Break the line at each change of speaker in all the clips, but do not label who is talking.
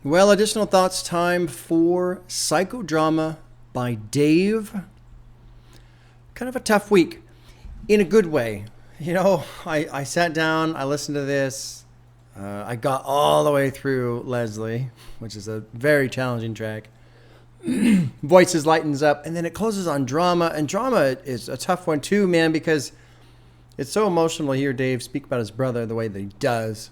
Well, additional thoughts time for Psychodrama by Dave. Kind of a tough week in a good way. You know, I sat down, I listened to this. I got all the way through Leslie, which is a very challenging track. Voices lightens up, and then it closes on drama. And drama is a tough one too, man, because it's so emotional to hear Dave speak about his brother the way that he does.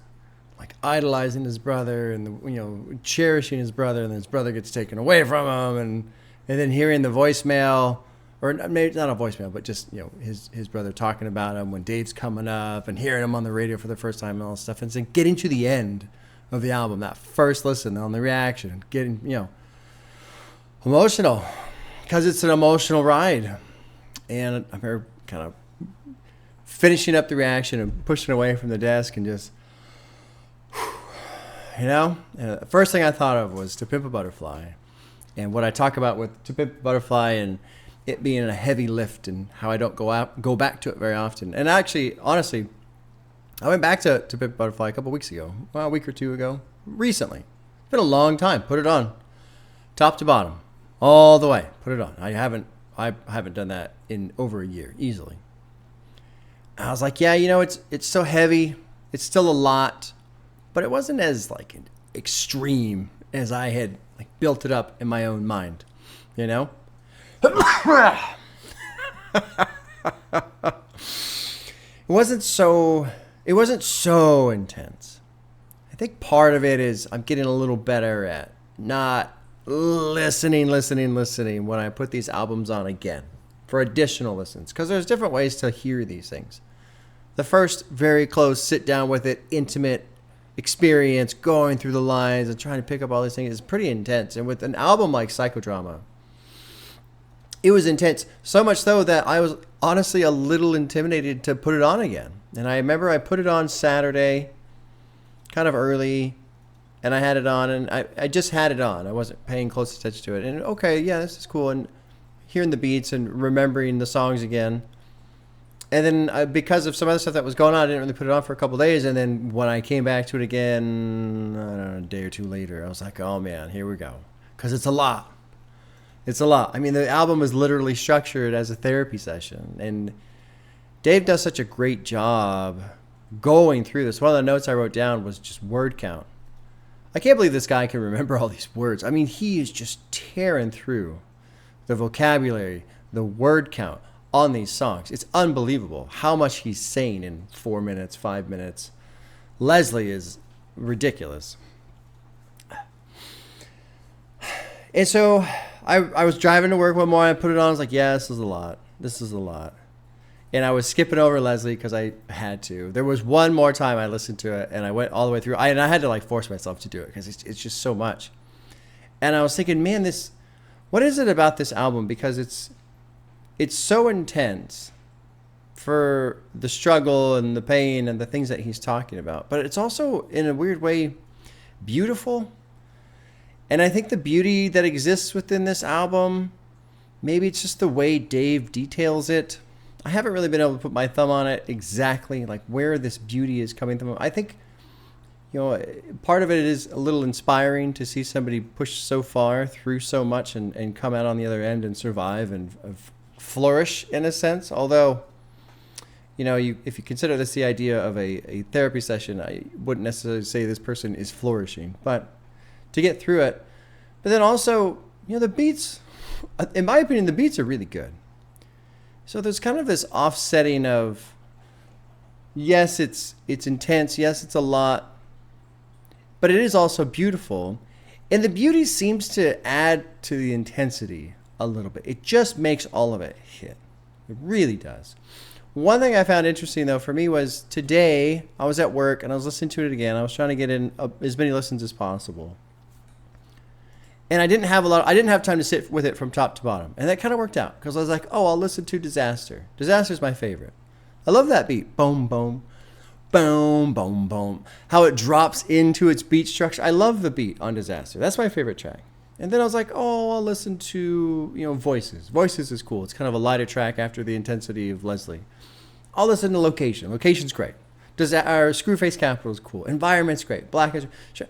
Like idolizing his brother and cherishing his brother, and then his brother gets taken away from him, and then hearing the voicemail, or maybe not a voicemail, but just his brother talking about him when Dave's coming up, and hearing him on the radio for the first time and all this stuff, and then getting to the end of the album, that first listen on the reaction, getting emotional, because it's an emotional ride, and I'm here kind of finishing up the reaction and pushing away from the desk and just. The first thing I thought of was To Pimp a Butterfly, and what I talk about with To Pimp a Butterfly and it being a heavy lift and how I don't go back to it very often. And actually, honestly, I went back to Pimp a Butterfly a couple weeks ago, well, a week or two ago, recently. It's been a long time. Put it on, top to bottom, all the way. Put it on. I haven't done that in over a year, easily. And I was like, yeah, it's so heavy. It's still a lot. But it wasn't as extreme as I had built it up in my own mind, It wasn't so intense. I think part of it is I'm getting a little better at not listening when I put these albums on again for additional listens, because there's different ways to hear these things. The first, very close, sit down with it, intimate experience, going through the lines and trying to pick up all these things is pretty intense. And with an album like Psychodrama, it was intense. So much so that I was honestly a little intimidated to put it on again. And I remember I put it on Saturday, kind of early, and I had it on, and I just had it on. I wasn't paying close attention to it. And okay, yeah, this is cool. And hearing the beats and remembering the songs again. And then because of some other stuff that was going on, I didn't really put it on for a couple of days. And then when I came back to it again, I don't know, a day or two later, I was like, oh, man, here we go. Because it's a lot. It's a lot. I mean, the album is literally structured as a therapy session. And Dave does such a great job going through this. One of the notes I wrote down was just word count. I can't believe this guy can remember all these words. I mean, he is just tearing through the vocabulary, the word count on these songs. It's unbelievable how much he's saying in 4 minutes, 5 minutes. Leslie is ridiculous. And so I was driving to work one morning. I put it on. I was like, yeah, this is a lot. This is a lot. And I was skipping over Leslie because I had to. There was one more time I listened to it, and I went all the way through. And I had to force myself to do it because it's just so much. And I was thinking, man, what is it about this album? Because it's so intense for the struggle and the pain and the things that he's talking about. But it's also, in a weird way, beautiful. And I think the beauty that exists within this album, maybe it's just the way Dave details it. I haven't really been able to put my thumb on it exactly, where this beauty is coming from. I think, part of it is a little inspiring to see somebody push so far through so much and come out on the other end and survive and flourish in a sense. Although, if you consider this the idea of a therapy session, I wouldn't necessarily say this person is flourishing, but to get through it. But then also, the beats, in my opinion, the beats are really good. So there's kind of this offsetting of, yes, it's intense, yes, it's a lot, but it is also beautiful. And the beauty seems to add to the intensity a little bit. It just makes all of it hit. It really does. One thing I found interesting, though, for me was today I was at work and I was listening to it again. I was trying to get in as many listens as possible. And I didn't have time to sit with it from top to bottom. And that kind of worked out because I was like, oh, I'll listen to Disaster. Disaster's my favorite. I love that beat. Boom, boom, boom, boom, boom. How it drops into its beat structure. I love the beat on Disaster. That's my favorite track. And then I was like, oh, I'll listen to, Voices. Voices is cool. It's kind of a lighter track after the intensity of Leslie. I'll listen to Location. Location's great. Screwface Capital is cool. Environment's great. Black is... Sure.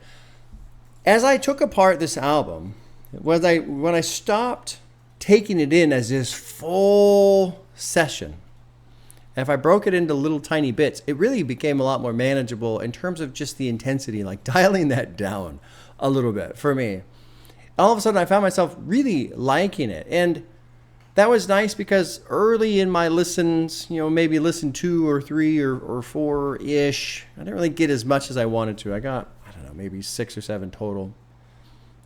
as I took apart this album, when I stopped taking it in as this full session, and if I broke it into little tiny bits, it really became a lot more manageable in terms of just the intensity, like dialing that down a little bit for me. All of a sudden, I found myself really liking it. And that was nice because early in my listens, maybe listen 2 or 3 or 4-ish, I didn't really get as much as I wanted to. I got, I don't know, maybe 6 or 7 total.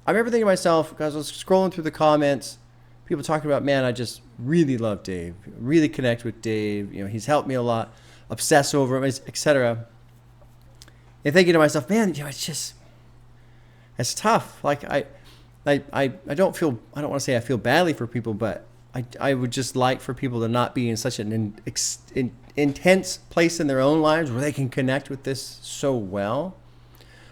I remember thinking to myself, because I was scrolling through the comments, people talking about, man, I just really love Dave, really connect with Dave. He's helped me a lot, obsess over him, etc. And thinking to myself, man, it's tough. Like I don't want to say I feel badly for people, but I would just like for people to not be in such an intense place in their own lives where they can connect with this so well.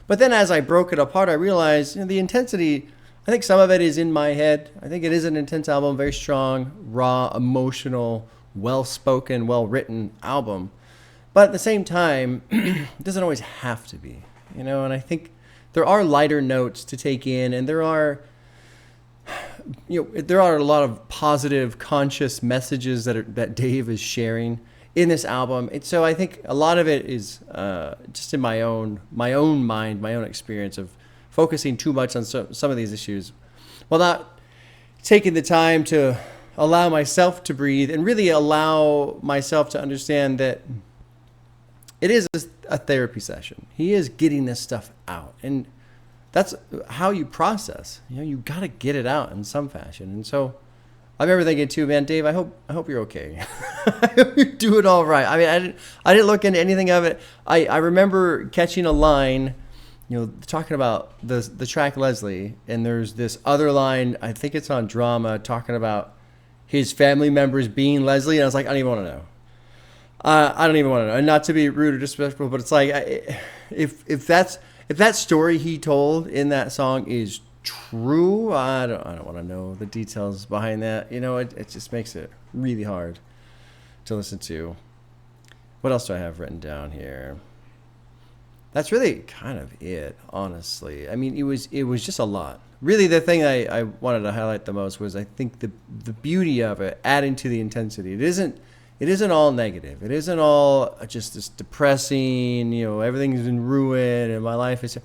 But then as I broke it apart, I realized the intensity, I think some of it is in my head. I think it is an intense album, very strong, raw, emotional, well-spoken, well-written album. But at the same time, it doesn't always have to be, and I think there are lighter notes to take in, and there are a lot of positive, conscious messages that Dave is sharing in this album. And so I think a lot of it is just in my own mind, my own experience of focusing too much on some of these issues, while not taking the time to allow myself to breathe and really allow myself to understand that it is a therapy session. He is getting this stuff out, and that's how you process. You got to get it out in some fashion. And so I remember thinking too, man, Dave, I hope you're okay. I hope you're doing all right. I mean, I didn't look into anything of it. I remember catching a line, talking about the track Leslie, and there's this other line, I think it's on Drama, talking about his family members being Leslie, and I was like, I don't even want to know. I don't even want to know. And not to be rude or disrespectful, but it's like, if that story he told in that song is true, I don't want to know the details behind that. It just makes it really hard to listen to. What else do I have written down here? That's really kind of it, honestly. I mean, it was just a lot. Really, the thing I wanted to highlight the most was, I think, the beauty of it, adding to the intensity. It isn't all negative. It isn't all just this depressing, everything's been ruined and my life is...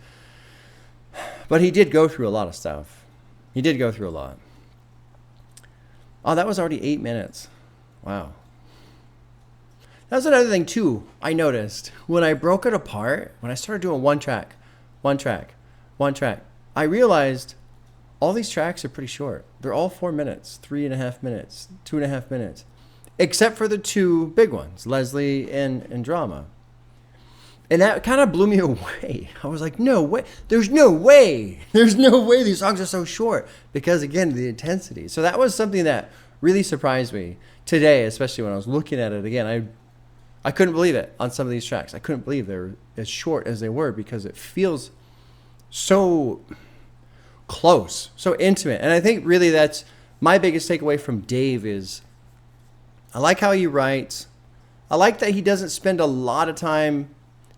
But he did go through a lot of stuff. He did go through a lot. Oh, that was already 8 minutes. Wow. That was another thing, too, I noticed. When I broke it apart, when I started doing one track, I realized all these tracks are pretty short. They're all 4 minutes, 3.5 minutes, 2.5 minutes. Except for the 2 big ones, Leslie and Drama. And that kind of blew me away. I was like, no way. There's no way these songs are so short. Because, again, the intensity. So that was something that really surprised me today, especially when I was looking at it again. I couldn't believe it on some of these tracks. I couldn't believe they were as short as they were, because it feels so close, so intimate. And I think really that's my biggest takeaway from Dave is I like how he writes. I like that he doesn't spend a lot of time...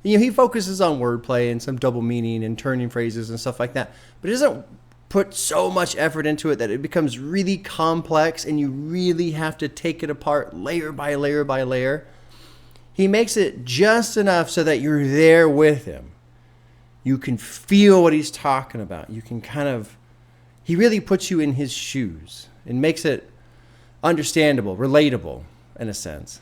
he focuses on wordplay and some double meaning and turning phrases and stuff like that. But he doesn't put so much effort into it that it becomes really complex and you really have to take it apart layer by layer by layer. He makes it just enough so that you're there with him. You can feel what he's talking about. You can he really puts you in his shoes and makes it understandable, relatable in a sense.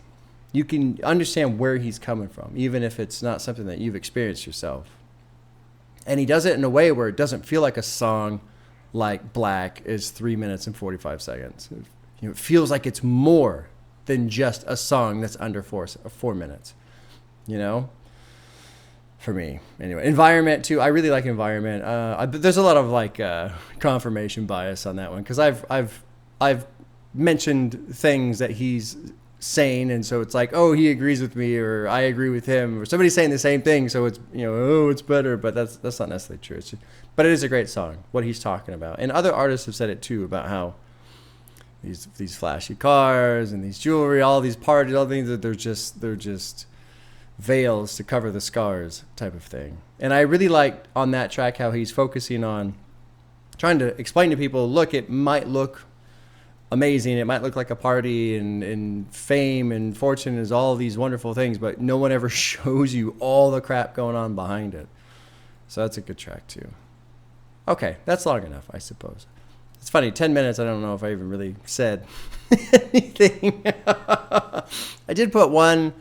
You can understand where he's coming from, even if it's not something that you've experienced yourself. And he does it in a way where it doesn't feel like a song like Black is 3 minutes and 45 seconds. It feels like it's more than just a song that's under 4 minutes, for me. Anyway, Environment too. I really like Environment. There's a lot of confirmation bias on that one, because I've mentioned things that he's saying, and so it's like, oh, he agrees with me, or I agree with him, or somebody's saying the same thing, so it's it's better. But that's not necessarily true. But it is a great song, what he's talking about. And other artists have said it too, about how these flashy cars and these jewelry, all these parties, all things, that they're just veils to cover the scars type of thing. And I really liked on that track how he's focusing on trying to explain to people, look, it might look amazing, it might look like a party, and fame and fortune is all these wonderful things, but no one ever shows you all the crap going on behind it. So that's a good track too. Okay, that's long enough, I suppose. It's funny, 10 minutes, I don't know if I even really said anything. I did put one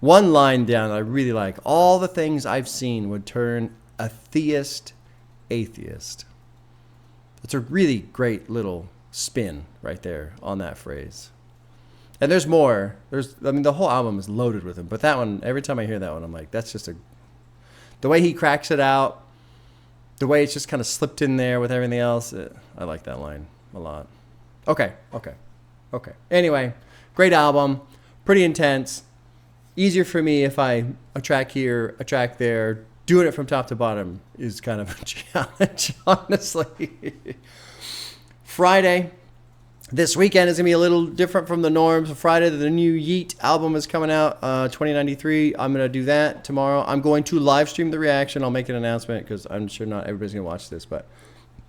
line down that I really like. All the things I've seen would turn a theist atheist. It's a really great little spin right there on that phrase. And there's more. The whole album is loaded with them. But that one, every time I hear that one, I'm like, that's just the way he cracks it out, the way it's just kind of slipped in there with everything else. I like that line a lot. Okay. Anyway, great album. Pretty intense. Easier for me if a track here, a track there. Doing it from top to bottom is kind of a challenge, honestly. Friday, this weekend is going to be a little different from the norm. So Friday, the new Yeet album is coming out, 2093. I'm going to do that tomorrow. I'm going to live stream the reaction. I'll make an announcement because I'm sure not everybody's going to watch this. But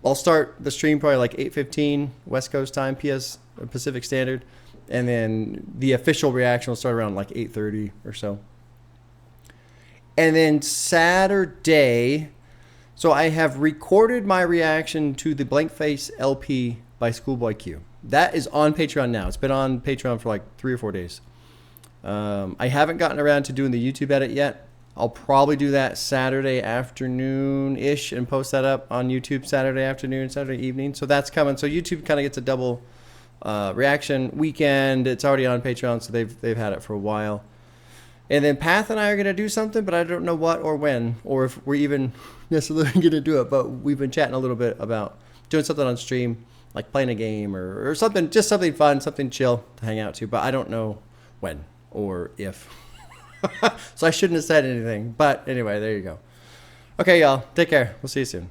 I'll start the stream probably like 8:15 West Coast time, Pacific Standard. And then the official reaction will start around like 8:30 or so. And then Saturday, so I have recorded my reaction to the Blank Face LP by Schoolboy Q. That is on Patreon now. It's been on Patreon for like 3 or 4 days. I haven't gotten around to doing the YouTube edit yet. I'll probably do that Saturday afternoon-ish and post that up on YouTube Saturday afternoon, Saturday evening. So that's coming. So YouTube kind of gets a double reaction weekend. It's already on Patreon, so they've had it for a while. And then Path and I are going to do something, but I don't know what or when, or if we're even necessarily going to do it. But we've been chatting a little bit about doing something on stream, like playing a game or something, just something fun, something chill to hang out to. But I don't know when or if. So I shouldn't have said anything. But anyway, there you go. Okay, y'all. Take care. We'll see you soon.